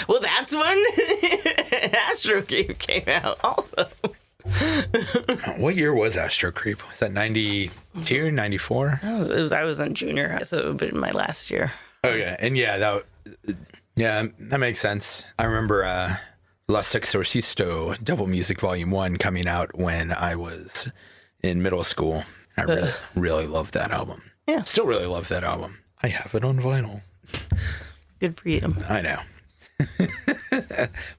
Well, that's when Astro Creep came out also. What year was Astro Creep? Was that 92, 94? I was in junior high, so it would have been my last year. Okay, and that makes sense. I remember Las Exorcisto Devil Music Volume 1 coming out when I was in middle school. I really loved that album. Yeah. Still really love that album. I have it on vinyl. Good for you. I know.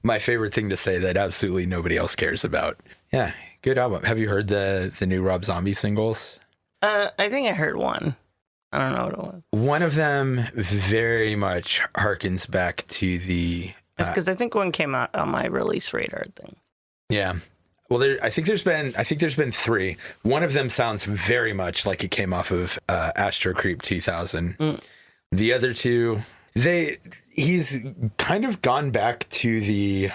My favorite thing to say that absolutely nobody else cares about. Yeah, good album. Have you heard the new Rob Zombie singles? I think I heard one. I don't know what it was. One of them very much harkens back to the... Because I think one came out on my release radar thing. Yeah. Well, I think there's been 3. One of them sounds very much like it came off of Astro Creep 2000. The other 2... He's kind of gone back to the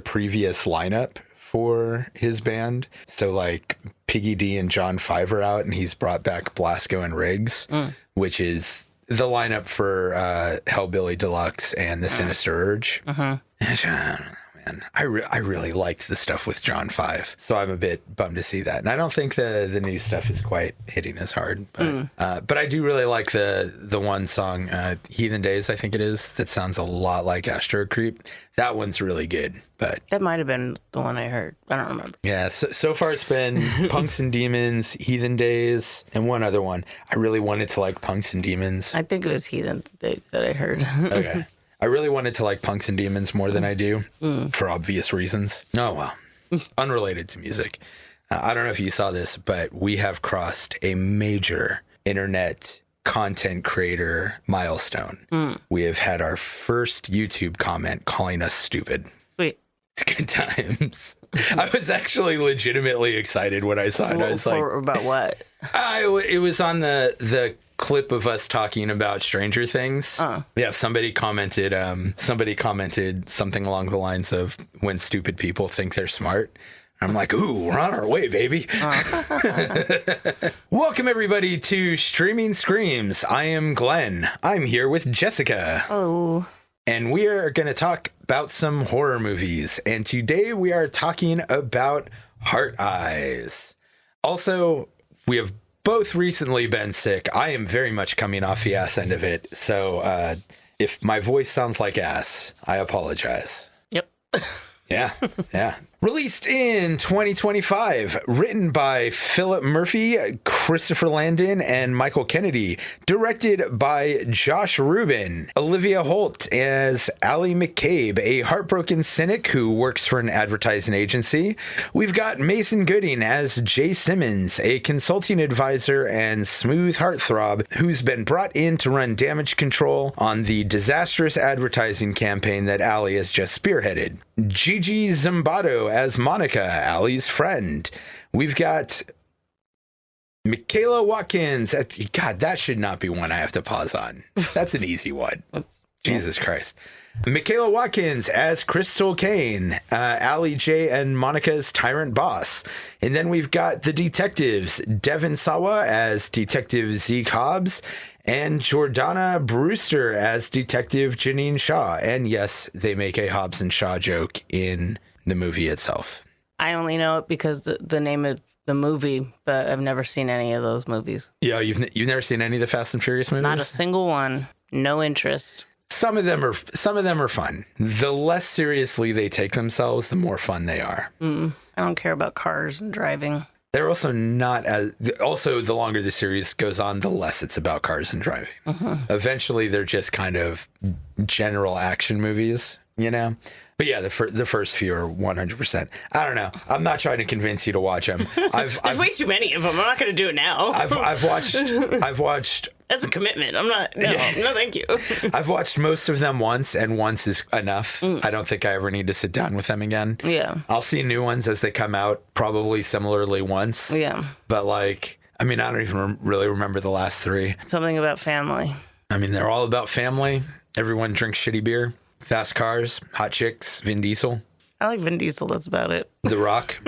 previous lineup for his band. So like Piggy D and John 5 are out, and he's brought back Blasco and Riggs, which is the lineup for Hellbilly Deluxe and the Sinister Urge. Man, I really liked the stuff with John 5, so I'm a bit bummed to see that. And I don't think the new stuff is quite hitting as hard, but I do really like the one song, Heathen Days, I think it is, that sounds a lot like Astro Creep. That one's really good, but... That might have been the one I heard. I don't remember. Yeah, so far it's been Punks and Demons, Heathen Days, and one other one. I really wanted to like Punks and Demons. I think it was Heathen Days that I heard. Okay. I really wanted to like Punks and Demons more than I do, for obvious reasons. Oh, well. Unrelated to music. I don't know if you saw this, but we have crossed a major internet content creator milestone. We have had our first YouTube comment calling us stupid. Sweet. It's good times. I was actually legitimately excited when I saw it. I was like, about what? It was on the clip of us talking about Stranger Things. Yeah, somebody commented something along the lines of when stupid people think they're smart. I'm like, ooh, we're on our way, baby. Welcome everybody to Streaming Screams. I am Glenn. I'm here with Jessica. Hello. And we are going to talk about some horror movies. And today we are talking about Heart Eyes. Also, we have both recently been sick. I am very much coming off the ass end of it. So if my voice sounds like ass, I apologize. Yep. Yeah. Released in 2025, written by Philip Murphy, Christopher Landon, and Michael Kennedy. Directed by Josh Rubin. Olivia Holt as Allie McCabe, a heartbroken cynic who works for an advertising agency. We've got Mason Gooding as Jay Simmons, a consulting advisor and smooth heartthrob who's been brought in to run damage control on the disastrous advertising campaign that Allie has just spearheaded. Gigi Zimbato as Monica, Allie's friend. We've got Michaela Watkins. God, that should not be one I have to pause on. That's an easy one. Jesus Christ. Michaela Watkins as Crystal Kane, Allie J and Monica's tyrant boss. And then we've got the detectives, Devin Sawa as Detective Zeke Hobbs, and Jordana Brewster as Detective Janine Shaw. And yes, they make a Hobbs and Shaw joke in the movie itself. I only know it because the name of the movie, but I've never seen any of those movies. Yeah, you've never seen any of the Fast and Furious movies? Not a single one. No interest. Some of them are fun. The less seriously they take themselves, the more fun they are. I don't care about cars and driving. They're also not as... Also, the longer the series goes on, the less it's about cars and driving. Eventually, they're just kind of general action movies, you know? But yeah, the first few are 100%. I don't know. I'm not trying to convince you to watch them. There's way too many of them. I'm not going to do it now. I've watched... That's a commitment. I'm not... No, no, thank you. I've watched most of them once, and once is enough. I don't think I ever need to sit down with them again. Yeah. I'll see new ones as they come out, probably similarly once. Yeah. But like, I mean, I don't even really remember the last 3. Something about family. I mean, they're all about family. Everyone drinks shitty beer. Fast cars, hot chicks, Vin Diesel. I like Vin Diesel, that's about it. The Rock.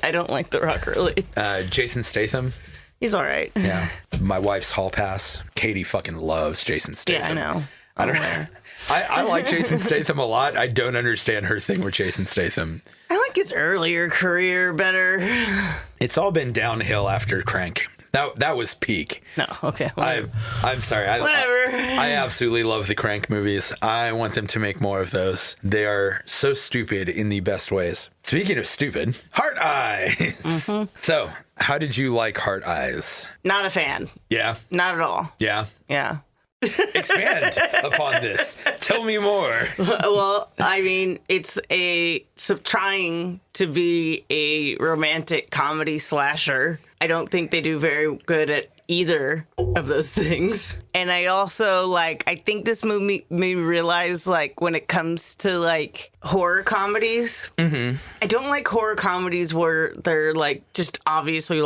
I don't like The Rock, really. Jason Statham. He's all right. Yeah. My wife's hall pass. Katie fucking loves Jason Statham. Yeah, I know. I like Jason Statham a lot. I don't understand her thing with Jason Statham. I like his earlier career better. It's all been downhill after Crank. That was peak. No, okay. I'm sorry. Whatever. I absolutely love the Crank movies. I want them to make more of those. They are so stupid in the best ways. Speaking of stupid, Heart Eyes. Mm-hmm. So, how did you like Heart Eyes? Not a fan. Yeah. Not at all. Yeah. Yeah. Expand upon this. Tell me more. Well, I mean, it's trying to be a romantic comedy slasher. I don't think they do very good at either of those things. And I also, I think this movie made me realize, when it comes to, horror comedies, mm-hmm. I don't like horror comedies where they're, just obviously, I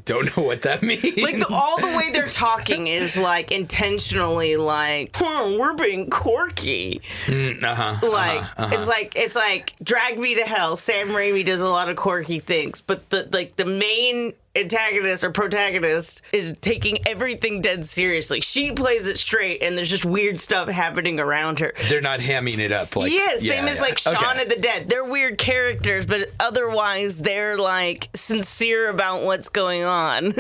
don't know what that means. All the way they're talking is, intentionally, we're being quirky. It's like Drag Me to Hell. Sam Raimi does a lot of quirky things, but the main antagonist or protagonist is taking everything dead seriously. She plays it straight, and there's just weird stuff happening around her. They're not hamming it up. Same as Shaun of the Dead. They're weird characters, but otherwise they're sincere about what's going on.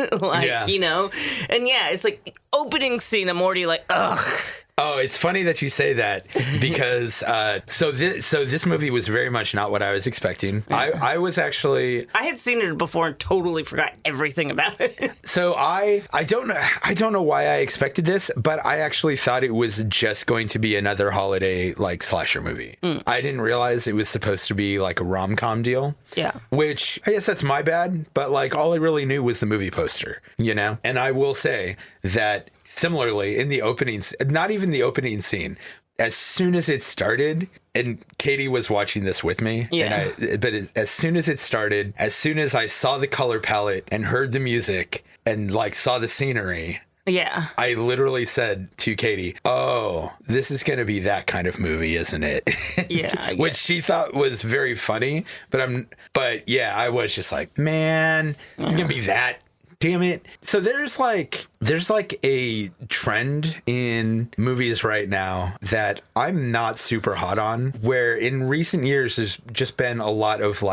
You know? And it's opening scene, I'm already ugh. Oh, it's funny that you say that because so this movie was very much not what I was expecting. I was actually I had seen it before and totally forgot everything about it. So I don't know why I expected this, but I actually thought it was just going to be another holiday slasher movie. I didn't realize it was supposed to be a rom-com deal. Yeah. Which I guess that's my bad, but all I really knew was the movie poster, you know? And I will say that similarly, in the opening, not even the opening scene, as soon as it started, and Katie was watching this with me, as soon as it started, as soon as I saw the color palette and heard the music and saw the scenery, I literally said to Katie, "Oh, this is going to be that kind of movie, isn't it?" Yeah, which she thought was very funny, but I was just man, it's going to be that. Damn it. So there's a trend in movies right now that I'm not super hot on, where in recent years there's just been a lot of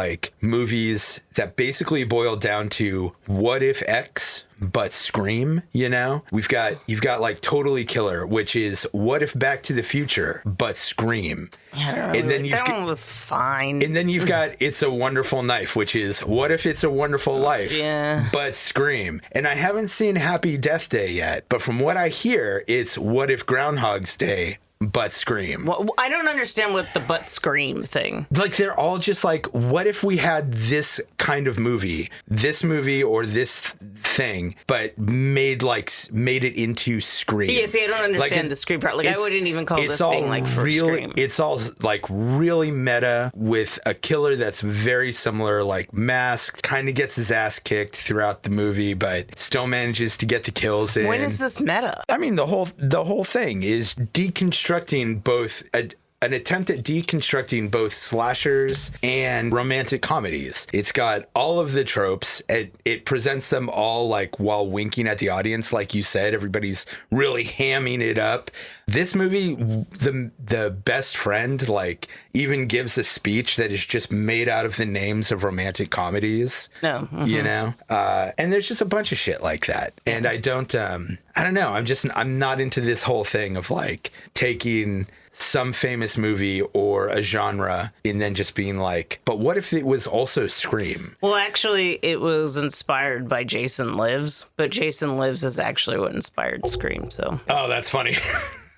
movies that basically boil down to what if X but Scream, you know? You've got Totally Killer, which is what if Back to the Future but Scream. Yeah, and then that one was fine. And then you've got It's a Wonderful Knife, which is what if It's a Wonderful Life but Scream. And I haven't seen Happy Death Day yet, but from what I hear, it's what if Groundhog's Day but Scream. Well, I don't understand what the but Scream thing. They're all just what if we had this kind of movie or this thing, but made it into Scream. Yeah, see, I don't understand the Scream part. I wouldn't even call this being for Scream. It's all really meta with a killer that's very similar, masked, kind of gets his ass kicked throughout the movie, but still manages to get the kills in. When is this meta? I mean, the whole thing is deconstructing both an attempt at deconstructing both slashers and romantic comedies. It's got all of the tropes. It presents them all while winking at the audience, like you said. Everybody's really hamming it up. This movie, the best friend even gives a speech that is just made out of the names of romantic comedies. No, mm-hmm. You know, and there's just a bunch of shit like that. And I don't know. I'm not into this whole thing of taking some famous movie or a genre and then just being but what if it was also Scream? Well, actually, it was inspired by Jason Lives, but Jason Lives is actually what inspired Scream, so. Oh, that's funny.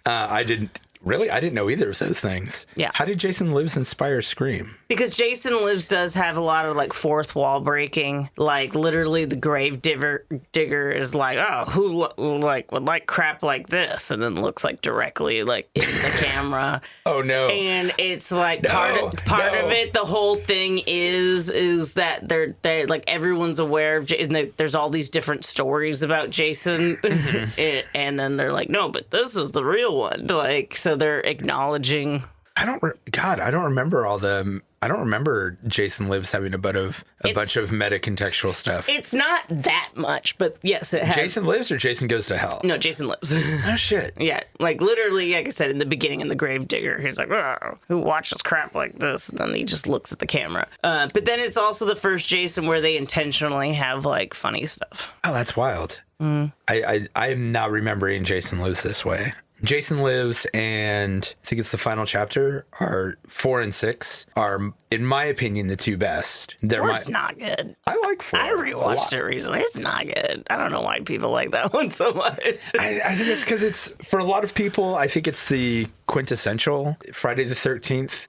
I didn't know either of those things. Yeah. How did Jason Lives inspire Scream? Because Jason Lives does have a lot of fourth wall breaking. Literally the grave digger is oh, who would like crap like this, and then looks directly in the camera. Oh no. And it's part of it, the whole thing is that they're everyone's aware of Jason. There's all these different stories about Jason. Mm-hmm. And then they're no, but this is the real one. So they're acknowledging. I don't remember all the I don't remember Jason Lives having a bunch of meta-contextual stuff. It's not that much, but yes, it has. Jason Lives or Jason Goes to Hell? No, Jason Lives. Oh, shit. Yeah, like literally, like I said, in the beginning in The Gravedigger, he's like, oh, who watches crap like this? And then he just looks at the camera. But then it's also the first Jason where they intentionally have like funny stuff. Oh, that's wild. I am not remembering Jason Lives this way. Jason Lives and I think it's the final chapter are 4 and 6 are, in my opinion, the two best. It's not good. I like 4. I rewatched it recently. It's not good. I don't know why people like that one so much. I think it's because it's, for a lot of people, I think it's the quintessential Friday the 13th.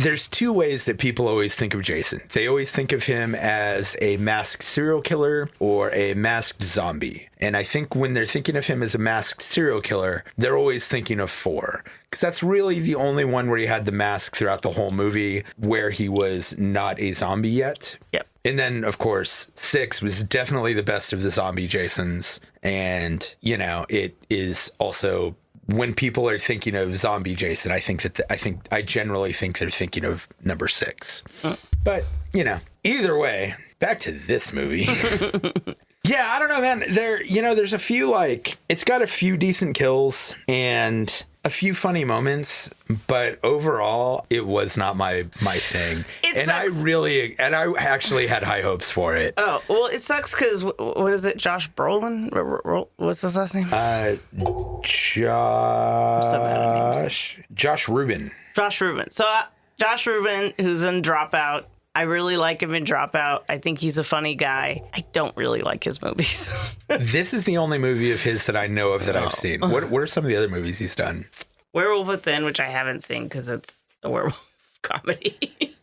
There's two ways that people always think of Jason. They always think of him as a masked serial killer or a masked zombie. And I think when they're thinking of him as a masked serial killer, they're always thinking of 4. Because that's really the only one where he had the mask throughout the whole movie where he was not a zombie yet. Yep. And then, of course, 6 was definitely the best of the zombie Jasons. And, you know, it is also, when people are thinking of zombie Jason, I generally think they're thinking of number 6. But, you know, either way, back to this movie. Yeah, I don't know, man. There's a few, like, it's got a few decent kills and a few funny moments, but overall, it was not my thing. I actually had high hopes for it. Oh, well, it sucks because, what is it, Josh Brolin? What's his last name? Josh Rubin. Josh Rubin. So, Josh Rubin, who's in Dropout. I really like him in Dropout. I think he's a funny guy. I don't really like his movies. This is the only movie of his that I know of that I've seen. What are some of the other movies he's done? Werewolf Within, which I haven't seen because it's a werewolf comedy.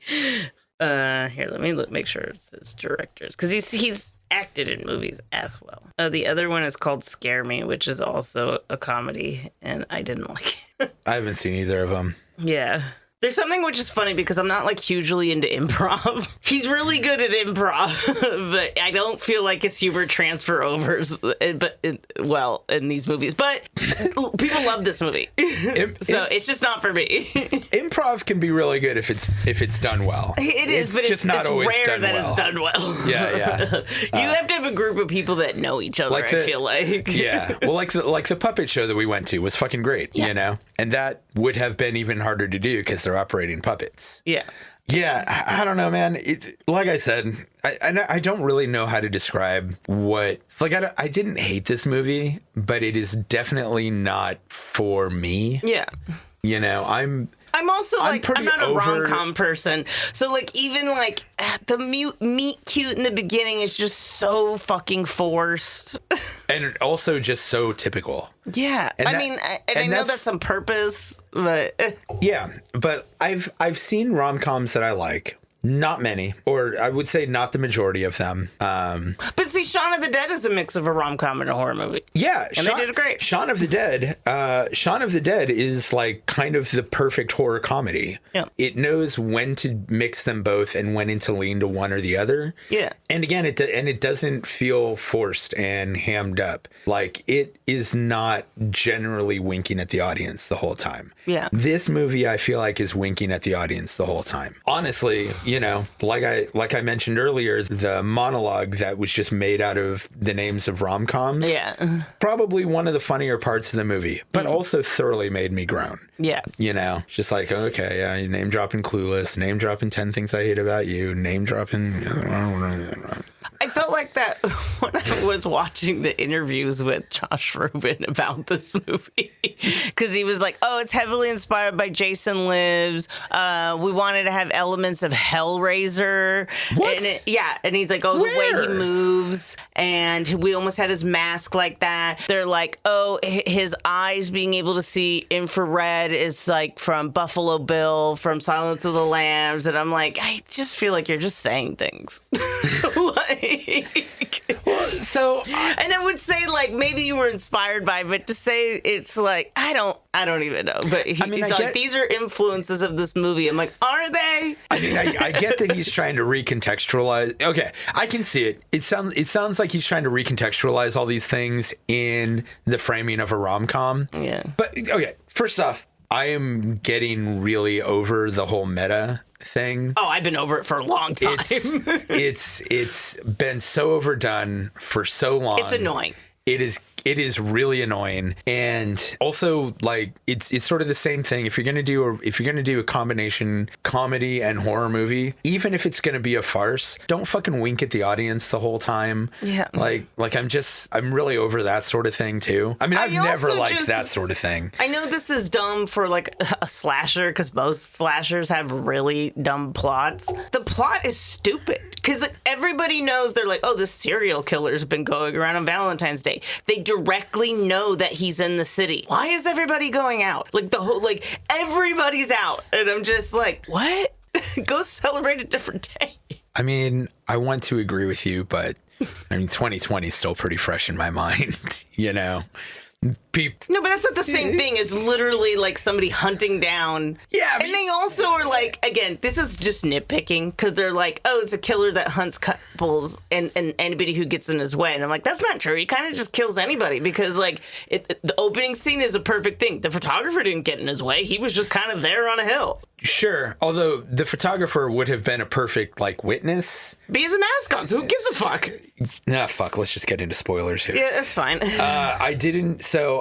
Here, let me make sure it's his directors, because he's acted in movies as well. The other one is called Scare Me, which is also a comedy, and I didn't like it. I haven't seen either of them. Yeah. There's something which is funny because I'm not like hugely into improv. He's really good at improv, but I don't feel like his humor transfer overs in these movies. But people love this movie, so it's just not for me. Improv can be really good if it's done well. It is, but it's not always rare that it's done well. Yeah. You have to have a group of people that know each other. I feel like. Yeah, well, like the puppet show that we went to was fucking great. Yeah. You know, and that would have been even harder to do because they're operating puppets. Yeah. Yeah, I don't know, man. Like I said, I don't really know how to describe what... Like, I didn't hate this movie, but it is definitely not for me. Yeah. You know, I'm also like, I'm not a rom-com person. So like, even like the meet cute in the beginning is just so fucking forced. And also just so typical. Yeah. I know that's on purpose, but yeah, but I've seen rom-coms that I like. Not many, or I would say not the majority of them. But see, Shaun of the Dead is a mix of a rom-com and a horror movie. Yeah, and they did it great. Shaun of the Dead is like kind of the perfect horror comedy. Yeah. It knows when to mix them both and when to lean to one or the other. Yeah. And again, it doesn't feel forced and hammed up. Like, it is not generally winking at the audience the whole time. Yeah. This movie, I feel like, is winking at the audience the whole time. Honestly, you know, like I mentioned earlier, the monologue that was just made out of the names of rom-coms. Yeah. Probably one of the funnier parts of the movie, but also thoroughly made me groan. Yeah. You know, just like, okay, yeah, name dropping Clueless, name dropping 10 Things I Hate About You, name dropping... I felt like that when I was watching the interviews with Josh Rubin about this movie, because he was like, oh, it's heavily inspired by Jason Lives. We wanted to have elements of Hellraiser. What? And he's like, oh, the way he moves, and we almost had his mask like that. They're like, oh, his eyes being able to see infrared is like from Buffalo Bill, from Silence of the Lambs. And I'm like, I just feel like you're just saying things. And I would say, like, maybe you were inspired by it, but to say it's like, I don't even know. But he's like, these are influences of this movie. I'm like, are they? I mean, I get that he's trying to recontextualize. Okay, I can see it. It sounds like he's trying to recontextualize all these things in the framing of a rom-com. Yeah. But okay, first off, I am getting really over the whole meta thing. Oh, I've been over it for a long time. It's been so overdone for so long. It's annoying. It is really annoying, and also like it's sort of the same thing. If you're gonna do a combination comedy and horror movie, even if it's gonna be a farce, don't fucking wink at the audience the whole time. Yeah, like I'm really over that sort of thing too. I mean, I've never liked that sort of thing. I know this is dumb for like a slasher because most slashers have really dumb plots. The plot is stupid because everybody knows they're like, oh, this serial killer's been going around on Valentine's Day. They directly know that he's in the city. Why is everybody going out? Like everybody's out. And I'm just like, what? Go celebrate a different day. I mean, I want to agree with you, but I mean, 2020 is still pretty fresh in my mind, you know? No, but that's not the same thing as literally like somebody hunting down. Yeah. I mean, and they also are like, again, this is just nitpicking because they're like, oh, it's a killer that hunts couples and anybody who gets in his way. And I'm like, that's not true. He kind of just kills anybody because like the opening scene is a perfect thing. The photographer didn't get in his way. He was just kind of there on a hill. Sure. Although the photographer would have been a perfect like witness. But he's a mascot, so who gives a fuck? Nah, fuck. Let's just get into spoilers here. Yeah, that's fine.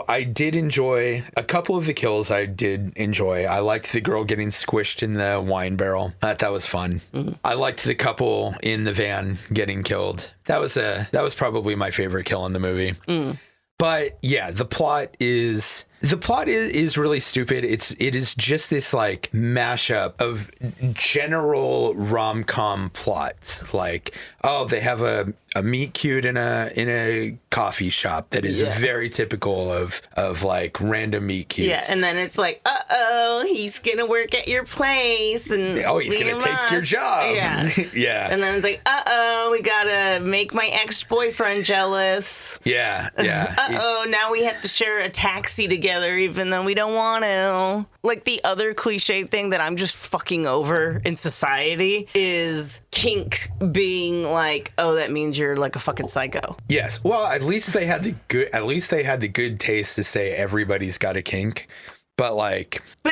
I did enjoy a couple of the kills. I did enjoy. I liked the girl getting squished in the wine barrel. That was fun. Mm-hmm. I liked the couple in the van getting killed. That was probably my favorite kill in the movie. Mm. But yeah, the plot is really stupid. It is just this like mashup of general rom-com plots. Like, oh, they have a meet cute in a coffee shop that is very typical of like random meet cutes. Yeah, and then it's like, he's gonna work at your place, and he's gonna take your job. Yeah, yeah. And then it's like, we gotta make my ex-boyfriend jealous. Yeah. Now we have to share a taxi together, even though we don't want to. Like the other cliche thing that I'm just fucking over in society is kink being like, oh, that means you're like a fucking psycho. Yes. Well, at least they had the good taste to say everybody's got a kink. But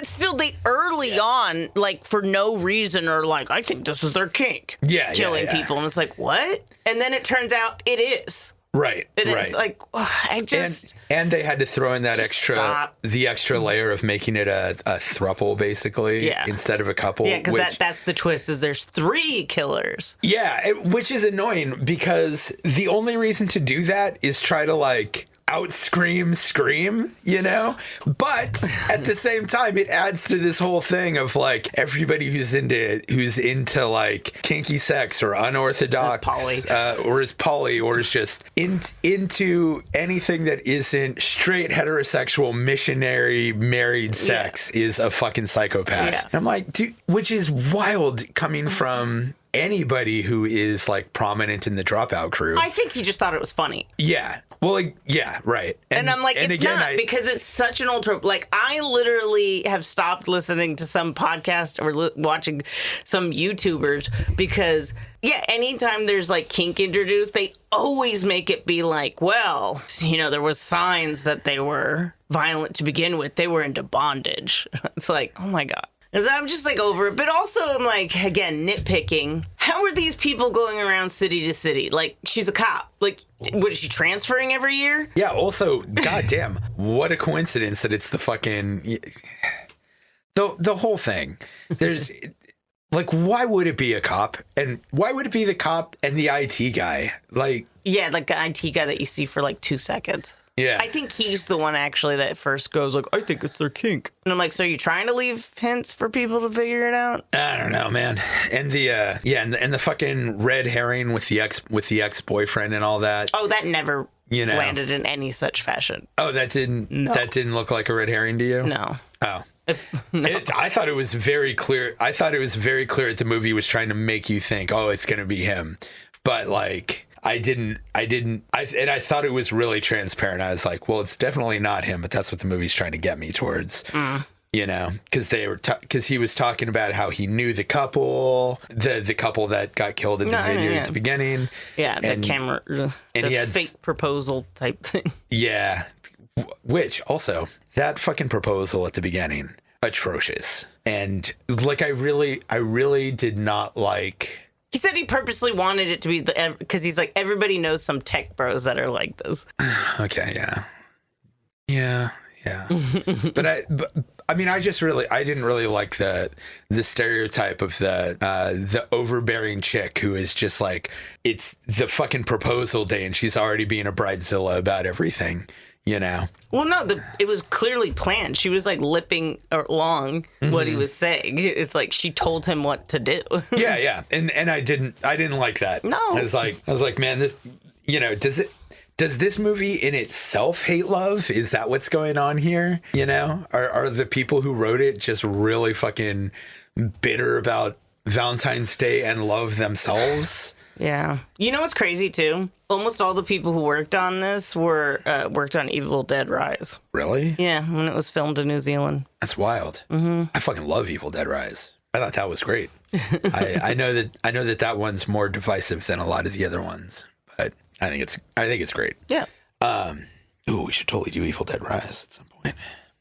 still, they early on, like for no reason, are like, I think this is their kink. Yeah, killing people, and it's like, what? And then it turns out it is. Right. It's like, I just and they had to throw in that extra layer of making it a throuple basically, instead of a couple. Yeah, because that's the twist is there's 3 killers. Yeah, which is annoying because the only reason to do that is try to like Scream, you know? But at the same time, it adds to this whole thing of like everybody who's into like kinky sex or unorthodox or is poly or is just into anything that isn't straight heterosexual missionary married sex is a fucking psychopath. Yeah. And I'm like, dude, which is wild coming from anybody who is like prominent in the Dropout crew. I think he just thought it was funny. Yeah. Well, like, yeah, right. And I'm like, it's not because it's such an old trope. Like, I literally have stopped listening to some podcast or watching some YouTubers because, anytime there's like kink introduced, they always make it be like, well, there was signs that they were violent to begin with. They were into bondage. It's like, oh my God. And so I'm just like over it. But also I'm like, again, nitpicking. How are these people going around city to city? Like, she's a cop. Like, what is she transferring every year? Yeah, also, goddamn, what a coincidence that it's the fucking... The whole thing. There's... Like, why would it be a cop? And why would it be the cop and the IT guy? Like... Yeah, like the IT guy that you see for like 2 seconds. Yeah. I think he's the one actually that first goes like, I think it's their kink. And I'm like, so are you trying to leave hints for people to figure it out? I don't know, man. And the and the fucking red herring with the ex-boyfriend and all that. Oh, that never landed in any such fashion. Oh, that didn't look like a red herring to you? No. Oh. No. I thought it was very clear. I thought it was very clear that the movie was trying to make you think, oh, it's going to be him. But like I thought it was really transparent. I was like, well, it's definitely not him, but that's what the movie's trying to get me towards. Because he was talking about how he knew the couple, the couple that got killed in the video at the beginning. Yeah, the camera, and he had fake proposal type thing. Yeah, which also that fucking proposal at the beginning. atrocious. And like, I really did not like. He said he purposely wanted it to be because he's like, everybody knows some tech bros that are like this. Okay, yeah. But I mean, I didn't really like the stereotype of the overbearing chick who is just like, it's the fucking proposal day and she's already being a bridezilla about everything, you know? Well, no, it was clearly planned. She was like lipping along what he was saying. It's like she told him what to do. Yeah. And I didn't like that. No. I was like, man, this, you know, does this movie in itself hate love? Is that what's going on here? You know, are the people who wrote it just really fucking bitter about Valentine's Day and love themselves? Yeah. You know what's crazy too? Almost all the people who worked on this worked on Evil Dead Rise. Really? Yeah, when it was filmed in New Zealand. That's wild. Mm-hmm. I fucking love Evil Dead Rise. I thought that was great. I know that one's more divisive than a lot of the other ones, but I think it's great. Yeah. Ooh, we should totally do Evil Dead Rise at some point.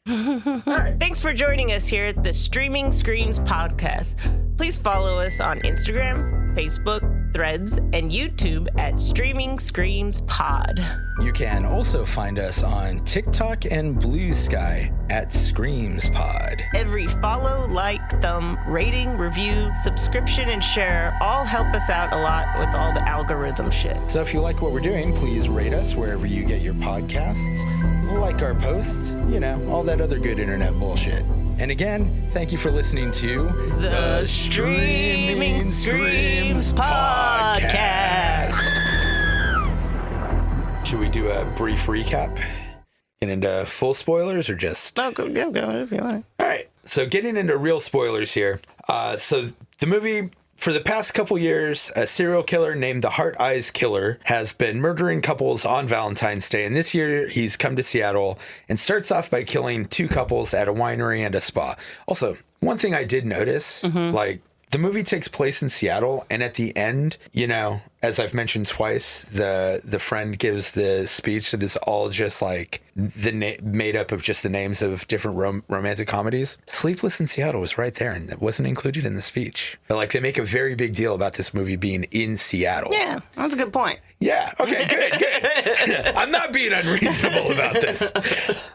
All right. Thanks for joining us here at the Streaming Screams podcast. Please follow us on Instagram, Facebook, Threads, and YouTube at Streaming Screams Pod. You can also find us on TikTok and Blue Sky at Screams Pod. Every follow, like, thumb, rating, review, subscription, and share all help us out a lot with all the algorithm shit. So if you like what we're doing, please rate us wherever you get your podcasts, like our posts, you know, all that other good internet bullshit. And again, thank you for listening to The Streaming Screams Podcast. Should we do a brief recap? Get into full spoilers or just... No, go if you want. All right. So getting into real spoilers here. So the movie, for the past couple years, a serial killer named the Heart Eyes Killer has been murdering couples on Valentine's Day. And this year he's come to Seattle and starts off by killing two couples at a winery and a spa. Also, one thing I did notice, like, the movie takes place in Seattle, and at the end, you know, as I've mentioned twice, the friend gives the speech that is all just like made up of just the names of different romantic comedies. Sleepless in Seattle was right there, and it wasn't included in the speech. But like, they make a very big deal about this movie being in Seattle. Yeah, that's a good point. Yeah. Okay, good. I'm not being unreasonable about this.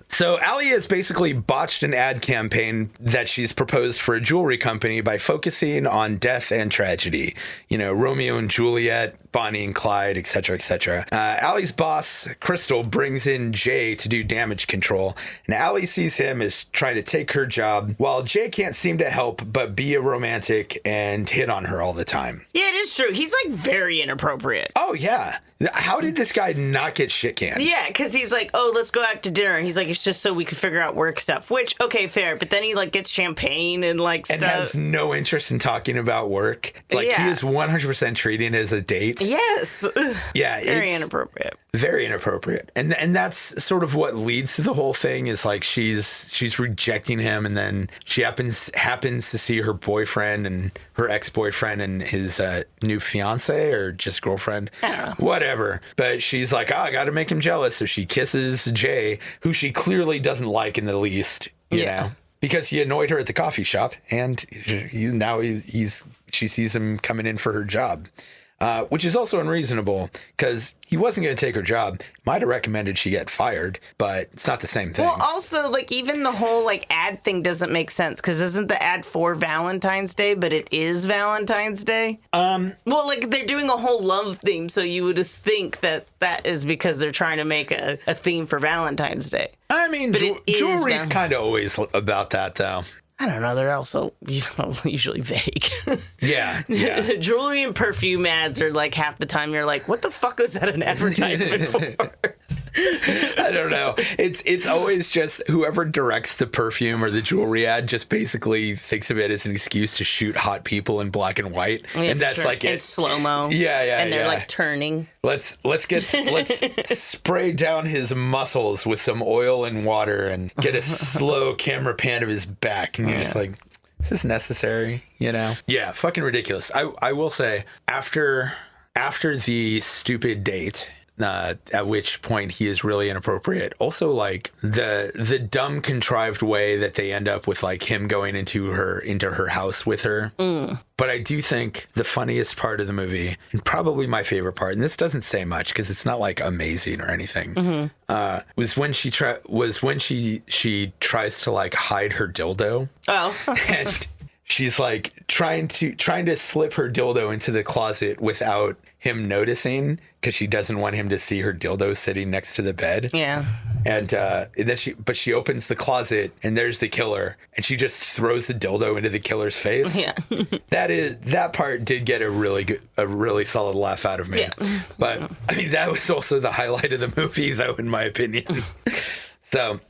So Allie has basically botched an ad campaign that she's proposed for a jewelry company by focusing on death and tragedy. You know, Romeo and Juliet, Bonnie and Clyde, etc., etc. Allie's boss, Crystal, brings in Jay to do damage control, and Allie sees him as trying to take her job, while Jay can't seem to help but be a romantic and hit on her all the time. Yeah, it is true. He's like very inappropriate. Oh, yeah. How did this guy not get shit canned? Yeah, because he's like, oh, let's go out to dinner. He's like, it's just so we can figure out work stuff, which, okay, fair. But then he like gets champagne and like stuff. And has no interest in talking about work. Like, he is 100% treating it as a date. Yes. Yeah. Very inappropriate. Very inappropriate. And that's sort of what leads to the whole thing, is like she's rejecting him, and then she happens to see her boyfriend and her ex-boyfriend and his new fiance or just girlfriend. I don't know. Whatever. But she's like, I got to make him jealous. So she kisses Jay, who she clearly doesn't like in the least, you know, because he annoyed her at the coffee shop, and she sees him coming in for her job. Which is also unreasonable, because he wasn't going to take her job. Might have recommended she get fired, but it's not the same thing. Well, also, like, even the whole, like, ad thing doesn't make sense, because isn't the ad for Valentine's Day, but it is Valentine's Day? Well, like, they're doing a whole love theme, so you would just think that that is because they're trying to make a theme for Valentine's Day. I mean, jewelry's kind of always about that, though. I don't know. They're also usually vague. Yeah. Jewelry and perfume ads are like half the time you're like, what the fuck was that an advertisement for? I don't know. It's always just whoever directs the perfume or the jewelry ad just basically thinks of it as an excuse to shoot hot people in black and white, and that's like it. Slow-mo. Yeah. And they're like turning. Let's spray down his muscles with some oil and water and get a slow camera pan of his back, and you're just like, is this necessary? You know? Yeah, fucking ridiculous. I will say, after the stupid date, at which point he is really inappropriate. Also, like the dumb contrived way that they end up with like him going into her house with her. But I do think the funniest part of the movie, and probably my favorite part, and this doesn't say much because it's not like amazing or anything, was when she tries to like hide her dildo. Oh. And she's like trying to slip her dildo into the closet without him noticing because she doesn't want him to see her dildo sitting next to the bed. Yeah. And then she opens the closet and there's the killer and she just throws the dildo into the killer's face. Yeah. that part did get a really solid laugh out of me. Yeah. But I mean, that was also the highlight of the movie though, in my opinion. So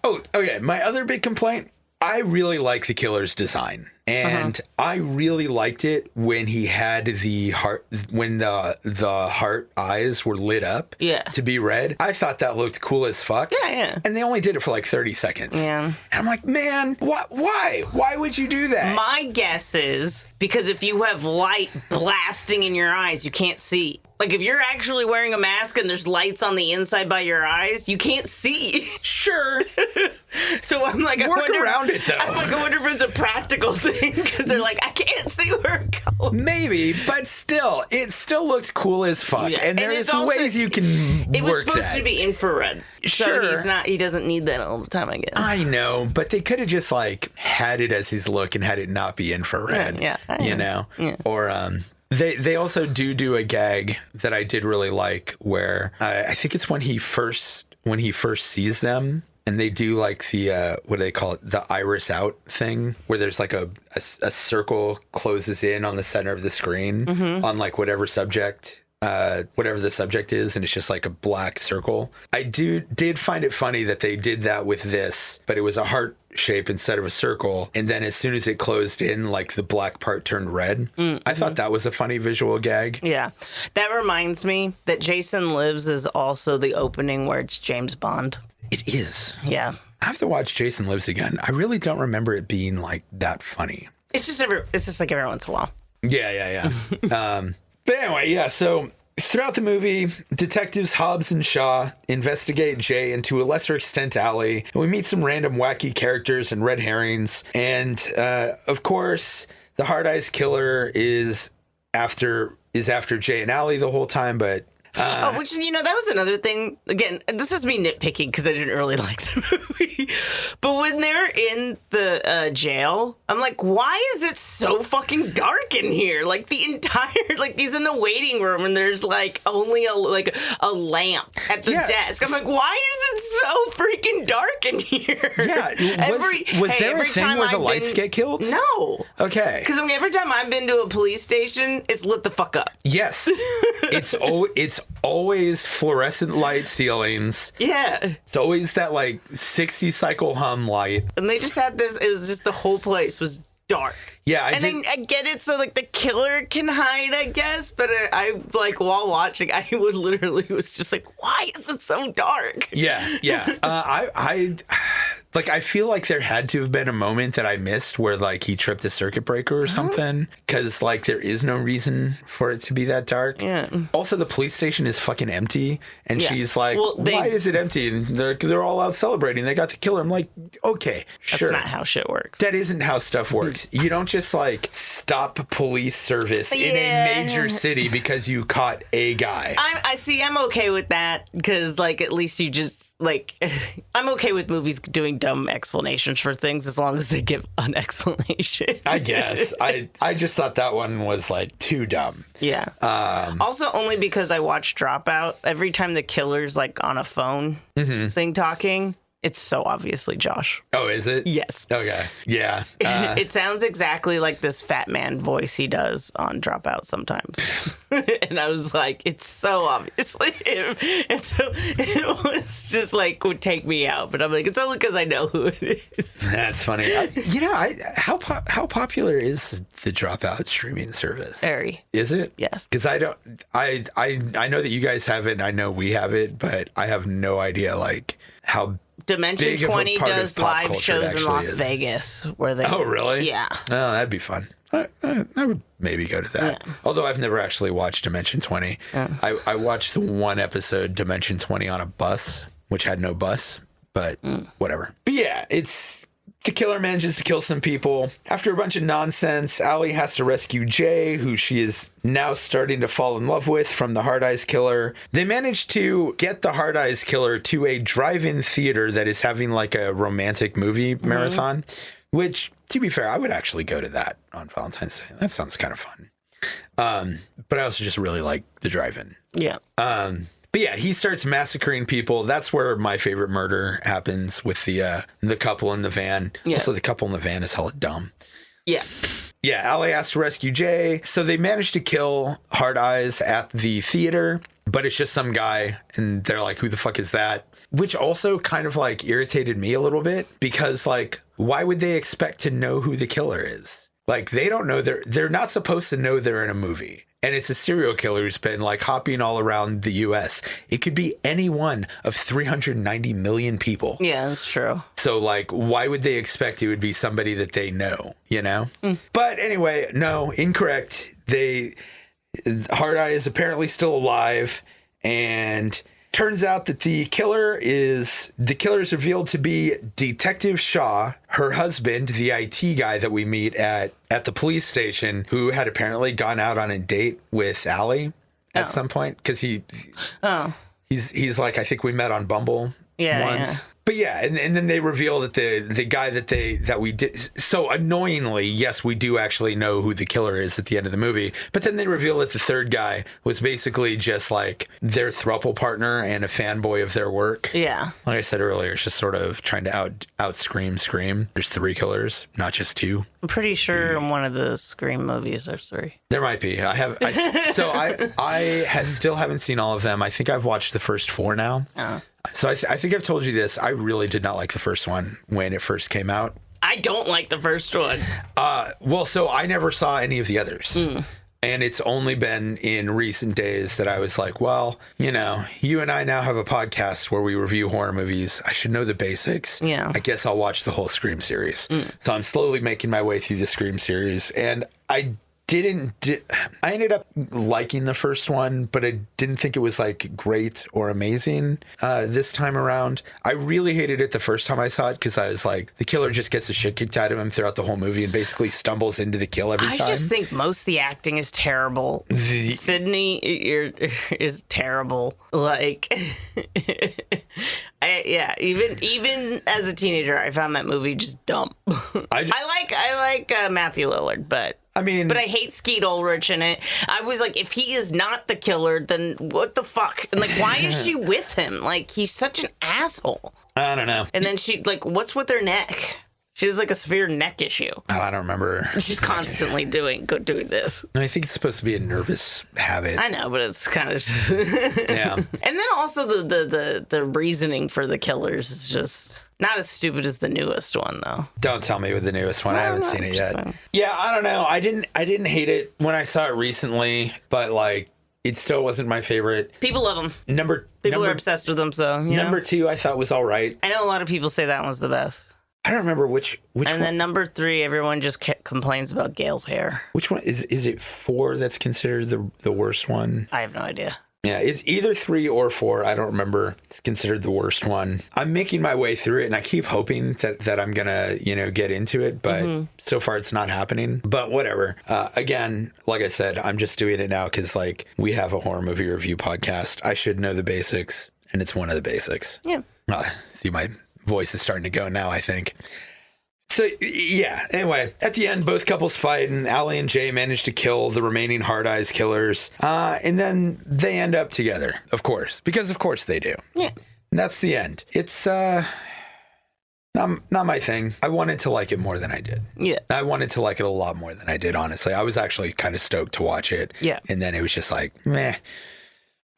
okay. My other big complaint, I really like the killer's design. And I really liked it when he had the heart, when the heart eyes were lit up to be red. I thought that looked cool as fuck. Yeah. And they only did it for like 30 seconds. Yeah. And I'm like, man, why? Why would you do that? My guess is because if you have light blasting in your eyes, you can't see. Like, if you're actually wearing a mask and there's lights on the inside by your eyes, you can't see. Sure. So I'm like, Work around it, though. I'm like, I wonder if it's a practical thing, because they're like, I can't see where it goes. Maybe, but still, it still looked cool as fuck. Yeah. And there's ways you can It was work supposed that. to be infrared. Sure. So he doesn't need that all the time, I guess. I know, but they could have just like had it as his look and had it not be infrared. Yeah. You know? Yeah. Or they also do a gag that I did really like where I think it's when he first sees them. And they do like the, what do they call it? The iris out thing where there's like a circle closes in on the center of the screen on like whatever the subject is. And it's just like a black circle. I did find it funny that they did that with this, but it was a heart shape instead of a circle. And then as soon as it closed in, like the black part turned red. I thought that was a funny visual gag. Yeah. That reminds me that Jason Lives is also the opening where it's James Bond. It is. Yeah. I have to watch Jason Lives again. I really don't remember it being like that funny. It's just like every once in a while. Yeah. But anyway, yeah. So throughout the movie, detectives Hobbs and Shaw investigate Jay and to a lesser extent Allie. And we meet some random wacky characters and red herrings. And of course, the Hard Eyes killer is after Jay and Allie the whole time, but which, that was another thing. Again, this is me nitpicking because I didn't really like the movie. But when they're in the jail, I'm like, why is it so fucking dark in here? Like the entire, like he's in the waiting room and there's like only a lamp at the desk. I'm like, why is it so freaking dark in here? Yeah. Was there a thing where the lights get killed? No. Okay. Because every time I've been to a police station, it's lit the fuck up. Yes. It's always fluorescent light ceilings. Yeah. It's always that like 60 cycle hum light. And they just had this, it was just the whole place was dark. Yeah, I get it, so like the killer can hide, I guess, but I like while watching, I was just like, why is it so dark? Yeah. I feel like there had to have been a moment that I missed where like he tripped a circuit breaker or something, because like there is no reason for it to be that dark. Yeah. Also, the police station is fucking empty, and she's like, "Why is it empty?" And they're all out celebrating. They got the killer. I'm like, okay, sure. That's not how shit works. That isn't how stuff works. You don't just like stop police service in a major city because you caught a guy. I'm okay with that because like at least you just. Like, I'm okay with movies doing dumb explanations for things as long as they give an explanation. I guess. I just thought that one was, like, too dumb. Yeah. Also, only because I watched Dropout, every time the killer's, like, on a phone thing talking, it's so obviously Josh. Oh, is it? Yes. Okay. Yeah. It sounds exactly like this fat man voice he does on Dropout sometimes. And I was like, it's so obviously him. And so it was just like, would take me out. But I'm like, it's only because I know who it is. That's funny. How popular is the Dropout streaming service? Very. Is it? Yes. Because I know that you guys have it and I know we have it, but I have no idea like how Dimension 20 does live shows in Las Vegas where they. Oh, really? Yeah. Oh, that'd be fun. I would maybe go to that. Yeah. Although I've never actually watched Dimension 20. Yeah. I watched the one episode, Dimension 20, on a bus, which had no bus, but whatever. But yeah, the killer manages to kill some people. After a bunch of nonsense, Allie has to rescue Jay, who she is now starting to fall in love with, from the Hard Eyes Killer. They manage to get the Hard Eyes Killer to a drive-in theater that is having like a romantic movie marathon, which, to be fair, I would actually go to that on Valentine's Day. That sounds kind of fun. But I also just really like the drive-in. Yeah. But yeah, he starts massacring people. That's where my favorite murder happens, with the couple in the van. Yeah. Also, the couple in the van is hella dumb. Yeah. Yeah, Allie has to rescue Jay. So they manage to kill Hard Eyes at the theater, but it's just some guy, and they're like, who the fuck is that? Which also kind of like irritated me a little bit, because like, why would they expect to know who the killer is? Like, they don't know, they're not supposed to know they're in a movie. And it's a serial killer who's been like hopping all around the US. It could be any one of 390 million people. Yeah, that's true. So like, why would they expect it would be somebody that they know, you know? But anyway, no, incorrect. Hard Eye is apparently still alive, and turns out that the killer is revealed to be Detective Shaw, her husband, the IT guy that we meet at the police station, who had apparently gone out on a date with Allie at some point, because he's like, I think we met on Bumble once. Yeah. But yeah, and then they reveal that the guy that we did, so annoyingly, yes, we do actually know who the killer is at the end of the movie, but then they reveal that the third guy was basically just like their throuple partner and a fanboy of their work. Yeah. Like I said earlier, it's just sort of trying to out Scream. There's 3 killers, not just 2. I'm pretty sure in one of the Scream movies there's 3. There might be. I still haven't seen all of them. I think I've watched the first 4 now. So I think I've told you this. I really did not like the first one when it first came out. I don't like the first one. Well, so I never saw any of the others. And it's only been in recent days that I was like, well, you know, you and I now have a podcast where we review horror movies. I should know the basics. Yeah. I guess I'll watch the whole Scream series. So I'm slowly making my way through the Scream series. And I ended up liking the first one, but I didn't think it was like great or amazing this time around. I really hated it the first time I saw it, because I was like, the killer just gets the shit kicked out of him throughout the whole movie and basically stumbles into the kill every time. I just think most of the acting is terrible. Sydney is terrible. Like, even as a teenager, I found that movie just dumb. I like Matthew Lillard, but I hate Skeet Ulrich in it. I was like, if he is not the killer, then what the fuck? And like, why is she with him? Like, he's such an asshole. I don't know. And then she, like, what's with her neck? She has like a severe neck issue. Oh, I don't remember. She's constantly doing this. I think it's supposed to be a nervous habit. I know, but it's kind of yeah. And then also the reasoning for the killers is just not as stupid as the newest one, though. Don't tell me with the newest one. I haven't seen it yet. Yeah, I don't know. I didn't hate it when I saw it recently, but like, it still wasn't my favorite. People love them. People are obsessed with them, so number 2 I thought was all right. I know a lot of people say that one's the best. I don't remember which one. And then number 3, everyone just complains about Gail's hair. Which one is it? 4 that's considered the worst one? I have no idea. Yeah, it's either 3 or 4. I don't remember. It's considered the worst one. I'm making my way through it, and I keep hoping that I'm gonna, get into it, but so far it's not happening. But whatever. Again, like I said, I'm just doing it now because like we have a horror movie review podcast. I should know the basics, and it's one of the basics. Yeah. See, my voice is starting to go now, I think. So, yeah, anyway, at the end, both couples fight, and Allie and Jay manage to kill the remaining Hard Eyes killers. And then they end up together, of course, because of course they do. Yeah. And that's the end. It's not my thing. I wanted to like it more than I did. Yeah. I wanted to like it a lot more than I did, honestly. I was actually kind of stoked to watch it. Yeah. And then it was just like, meh.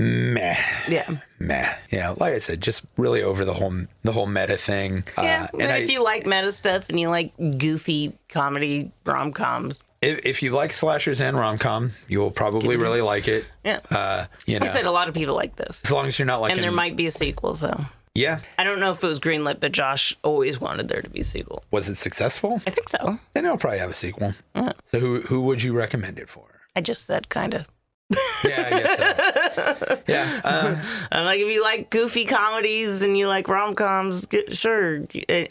Yeah, like I said, just really over the whole meta thing. Yeah, and if you like meta stuff and you like goofy comedy rom-coms, if you like slashers and rom-com, you will probably really like it. Yeah, I said a lot of people like this. As long as you're not like, and there might be a sequel, so Yeah. I don't know if it was greenlit, but Josh always wanted there to be a sequel. Was it successful? I think so. Then it'll probably have a sequel. Yeah. So who would you recommend it for? I just said kind of. Yeah, I guess so. Yeah. I'm like, if you like goofy comedies and you like rom-coms, sure.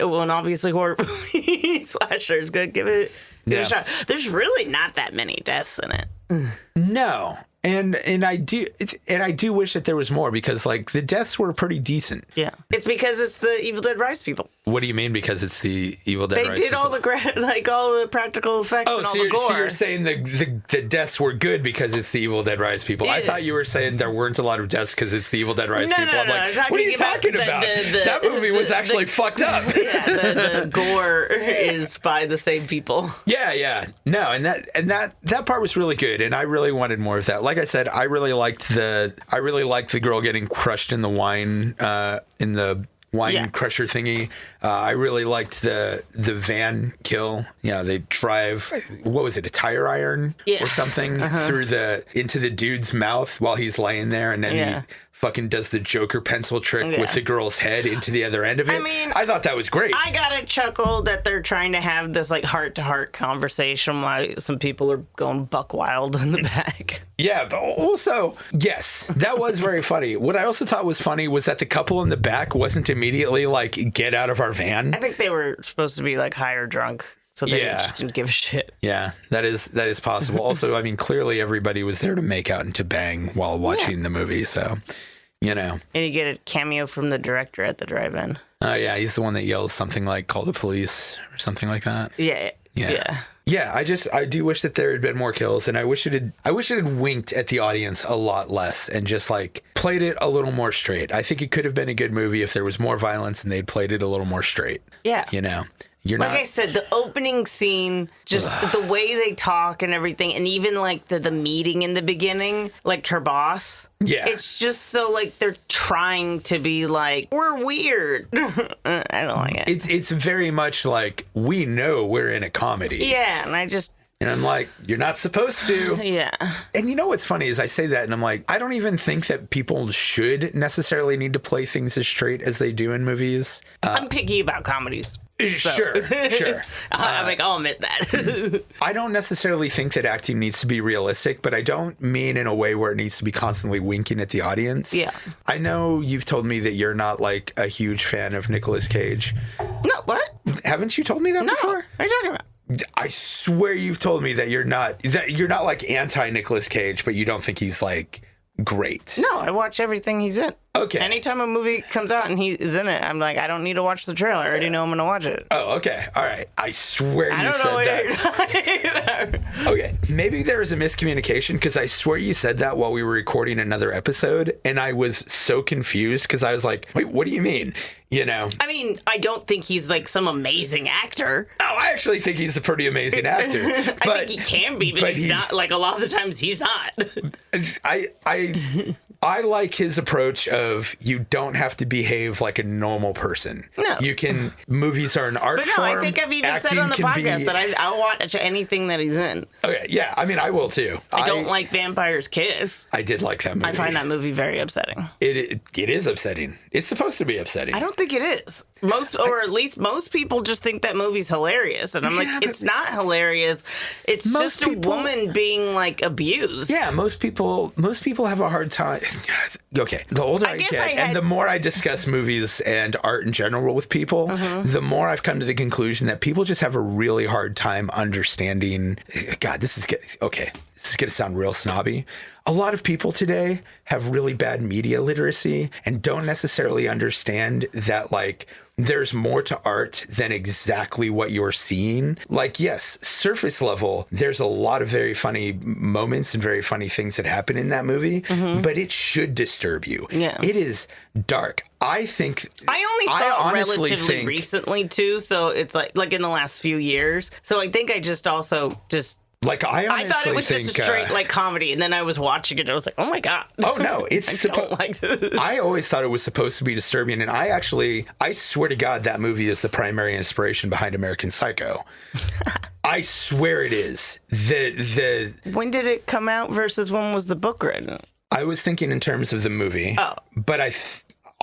Well, and obviously horror movie slashers, good. Give it a shot. There's really not that many deaths in it. No. And I do wish that there was more, because like the deaths were pretty decent. Yeah, it's because it's the Evil Dead Rise people. What do you mean? Because it's the Evil Dead Rise people? They did all the all the practical effects and all the gore. So you're saying the deaths were good because it's the Evil Dead Rise people? I thought you were saying there weren't a lot of deaths because it's the Evil Dead Rise people. I'm like, what are you talking about? That movie was actually fucked up. Yeah, the gore is by the same people. Yeah. No, and that part was really good, and I really wanted more of that. Like I said, I really liked the girl getting crushed in the wine crusher thingy. I really liked the van kill. You know, they drive, what was it, a tire iron or something into the dude's mouth while he's laying there, and then he fucking does the Joker pencil trick with the girl's head into the other end of it. I mean, I thought that was great. I got a chuckle that they're trying to have this like heart-to-heart conversation while some people are going buck wild in the back. Yeah, but also, yes, that was very funny. What I also thought was funny was that the couple in the back wasn't immediately like, get out of our van. I think they were supposed to be like high or drunk. So they just didn't give a shit. Yeah, that is possible. Also, I mean, clearly everybody was there to make out and to bang while watching the movie. So, you know. And you get a cameo from the director at the drive-in. Yeah, he's the one that yells something like, call the police or something like that. Yeah. Yeah, I do wish that there had been more kills, and I wish it had winked at the audience a lot less and just like played it a little more straight. I think it could have been a good movie if there was more violence and they'd played it a little more straight. Yeah. You know. I said, the opening scene, just the way they talk and everything, and even like the meeting in the beginning, like her boss. Yeah. It's just so like they're trying to be like, we're weird. I don't like it. It's very much like, we know we're in a comedy. Yeah, and I'm like, you're not supposed to. Yeah. And you know what's funny is I say that and I'm like, I don't even think that people should necessarily need to play things as straight as they do in movies. I'm picky about comedies. So. Sure. I'm like, I'll admit that. I don't necessarily think that acting needs to be realistic, but I don't mean in a way where it needs to be constantly winking at the audience. Yeah. I know you've told me that you're not like a huge fan of Nicolas Cage. No, what? Haven't you told me that before? What are you talking about? I swear you've told me that you're not like anti Nicolas Cage, but you don't think he's like great. No, I watch everything he's in. Okay. Anytime a movie comes out and he is in it, I'm like, I don't need to watch the trailer. I already know I'm going to watch it. Oh, okay. All right. I swear you said that. Okay. Maybe there was a miscommunication because I swear you said that while we were recording another episode, and I was so confused because I was like, wait, what do you mean? You know? I mean, I don't think he's like some amazing actor. Oh, I actually think he's a pretty amazing actor. I think he can be, but he's not. Like a lot of the times, he's not. I like his approach of you don't have to behave like a normal person. No. Movies are an art form. I think I've even said on the podcast that I'll watch anything that he's in. Okay, yeah. I mean, I will too. I don't like Vampire's Kiss. I did like that movie. I find that movie very upsetting. It is upsetting. It's supposed to be upsetting. I don't think it is. At least most people just think that movie's hilarious. And I'm like, it's not hilarious. It's just a woman being like abused. Yeah, most people have a hard time. Okay, the older I get, and the more I discuss movies and art in general with people, the more I've come to the conclusion that people just have a really hard time understanding. God, this is going to sound real snobby. A lot of people today have really bad media literacy and don't necessarily understand that, like, there's more to art than exactly what you're seeing. Like, yes, surface level, there's a lot of very funny moments and very funny things that happen in that movie, but it should disturb you. Yeah. It is dark. I only saw it relatively recently too, so it's like in the last few years. So I think I just like I thought it was just a straight like comedy, and then I was watching it and I was like, oh my god. Oh no, I don't like this. I always thought it was supposed to be disturbing, and I swear to God that movie is the primary inspiration behind American Psycho. I swear it is. When did it come out versus when was the book written? I was thinking in terms of the movie. Oh. But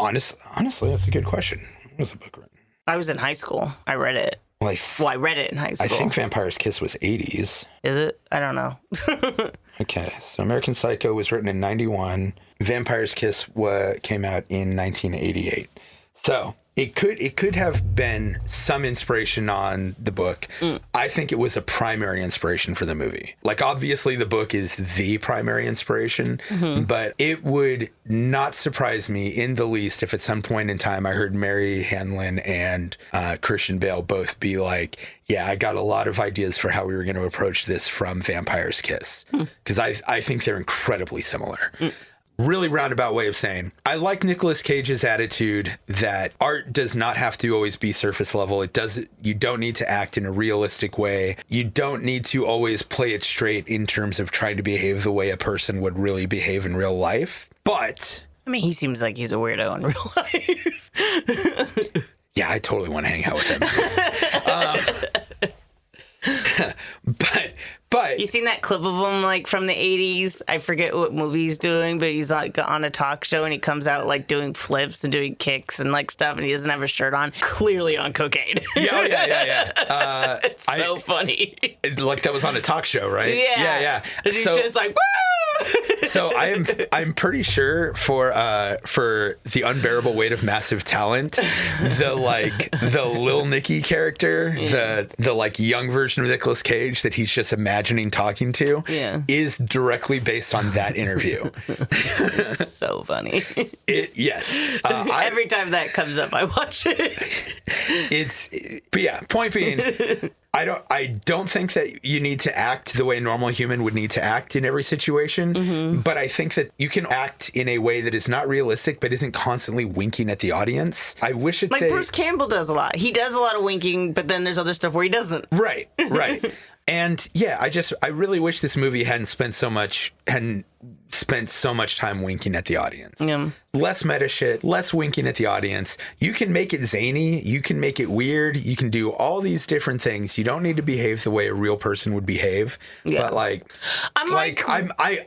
Honestly, that's a good question. When was the book written? I was in high school. I read it. Well, I read it in high school. I think Vampire's Kiss was 80s. Is it? I don't know. Okay, so American Psycho was written in 91. Vampire's Kiss came out in 1988. So it could have been some inspiration on the book. I think it was a primary inspiration for the movie. Like, obviously the book is the primary inspiration, but it would not surprise me in the least if at some point in time I heard Mary Hanlon and Christian Bale both be like, yeah, I got a lot of ideas for how we were going to approach this from Vampire's Kiss. Because I think they're incredibly similar. Really roundabout way of saying, I like Nicolas Cage's attitude that art does not have to always be surface level. You don't need to act in a realistic way. You don't need to always play it straight in terms of trying to behave the way a person would really behave in real life. But I mean, he seems like he's a weirdo in real life. Yeah, I totally want to hang out with him. But you seen that clip of him like from the 80s? I forget what movie he's doing, but he's like on a talk show and he comes out like doing flips and doing kicks and like stuff, and he doesn't have a shirt on, clearly on cocaine. Yeah. It's so funny. Like that was on a talk show, right? Yeah. And he's just like, woo! So I'm pretty sure for The Unbearable Weight of Massive Talent, the Lil Nicky character, the like young version of Nicolas Cage that he's just imagining talking to, is directly based on that interview. It's so funny. Yes. Every time that comes up, I watch it. But yeah, point being, I don't think that you need to act the way a normal human would need to act in every situation, but I think that you can act in a way that is not realistic but isn't constantly winking at the audience. I wish it Bruce Campbell does a lot. He does a lot of winking, but then there's other stuff where he doesn't. Right. And yeah, I really wish this movie hadn't spent so much time winking at the audience. Less meta shit, less winking at the audience. You can make it zany, you can make it weird, you can do all these different things. You don't need to behave the way a real person would behave. But I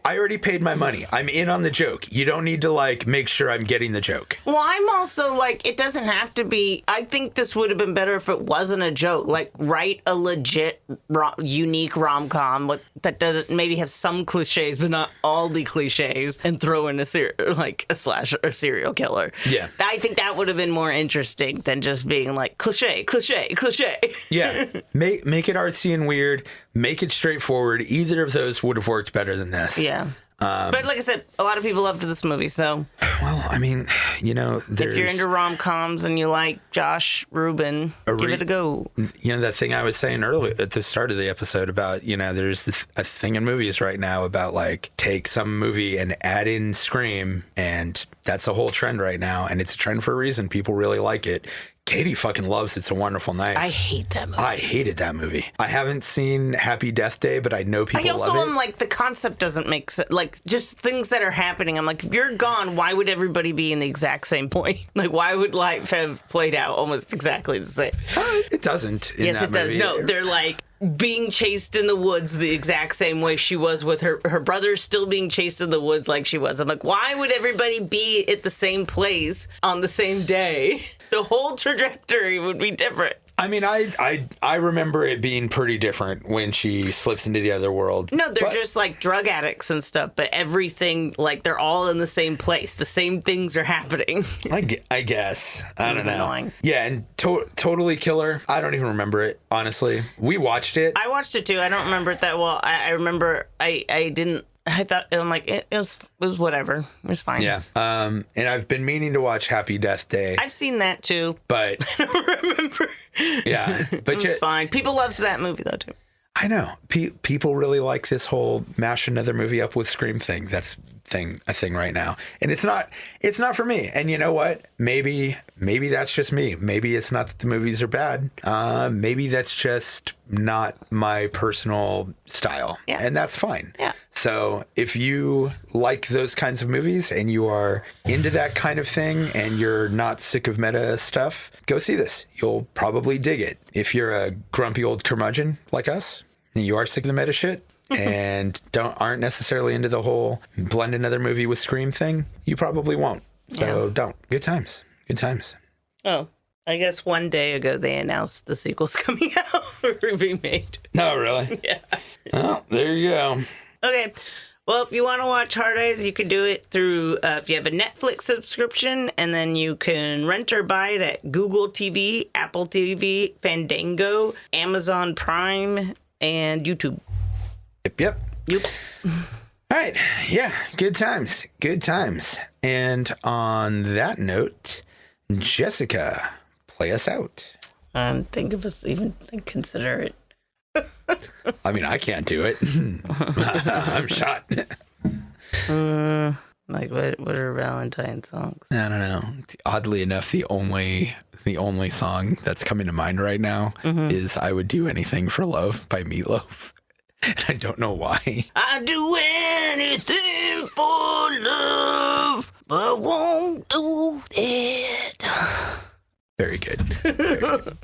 already paid my money. I'm in on the joke. You don't need to like make sure I'm getting the joke. Well, I'm also like, it doesn't have to be. I think this would have been better if it wasn't a joke. Like, write a legit unique rom-com that doesn't maybe have some cliches but not all the cliches, and throw in a slasher or serial killer. Yeah, I think that would have been more interesting than just being like cliche. Yeah, make it artsy and weird, make it straightforward. Either of those would have worked better than this. Yeah. But like I said, a lot of people loved this movie, so... Well, I mean, if you're into rom-coms and you like Josh Rubin, give it a go. That thing I was saying earlier at the start of the episode about, there's a thing in movies right now about, like, take some movie and add in Scream, and that's a whole trend right now, and it's a trend for a reason. People really like it. Katie fucking loves It's a Wonderful Knife. I hate that movie. I hated that movie. I haven't seen Happy Death Day, but I know people love it. I also am like, the concept doesn't make sense. Like, just things that are happening. I'm like, if you're gone, why would everybody be in the exact same point? Like, why would life have played out almost exactly the same? It doesn't. Yes, it does. No, they're like being chased in the woods the exact same way she was with her brother still being chased in the woods like she was. I'm like, why would everybody be at the same place on the same day? The whole trajectory would be different. I mean, I remember it being pretty different when she slips into the other world. No, they're just like drug addicts and stuff, but everything, like, they're all in the same place. The same things are happening. I guess. I don't know. Annoying. Yeah, and Totally Killer. I don't even remember it, honestly. We watched it. I watched it too. I don't remember it that well. I remember I didn't. I thought, I'm like, it was whatever. It was fine. Yeah. And I've been meaning to watch Happy Death Day. I've seen that too. But I don't remember. Yeah. But it was fine. People loved that movie though too. I know. People really like this whole mash another movie up with Scream thing. That's a thing right now. And it's not for me. And you know what? Maybe that's just me. Maybe it's not that the movies are bad. Maybe that's just not my personal style. Yeah. And that's fine. Yeah. So if you like those kinds of movies and you are into that kind of thing and you're not sick of meta stuff, go see this. You'll probably dig it. If you're a grumpy old curmudgeon like us and you are sick of the meta shit and aren't necessarily into the whole blend another movie with Scream thing, you probably won't. So don't. Good times. Good times. Oh, I guess one day ago they announced the sequel's coming out or remade. No, really? Yeah. Oh, there you go. Okay. Well, if you want to watch Hard Eyes, you can do it through, if you have a Netflix subscription, and then you can rent or buy it at Google TV, Apple TV, Fandango, Amazon Prime, and YouTube. Yep. Yep. All right. Yeah. Good times. Good times. And on that note, Jessica, play us out. Think of us even consider it. I mean, I can't do it. I'm shot. Like what are Valentine songs? I don't know. Oddly enough, the only song that's coming to mind right now is "I Would Do Anything for Love" by Meatloaf. And I don't know why. I'd do anything for love, but I won't do it. Very good. Very good.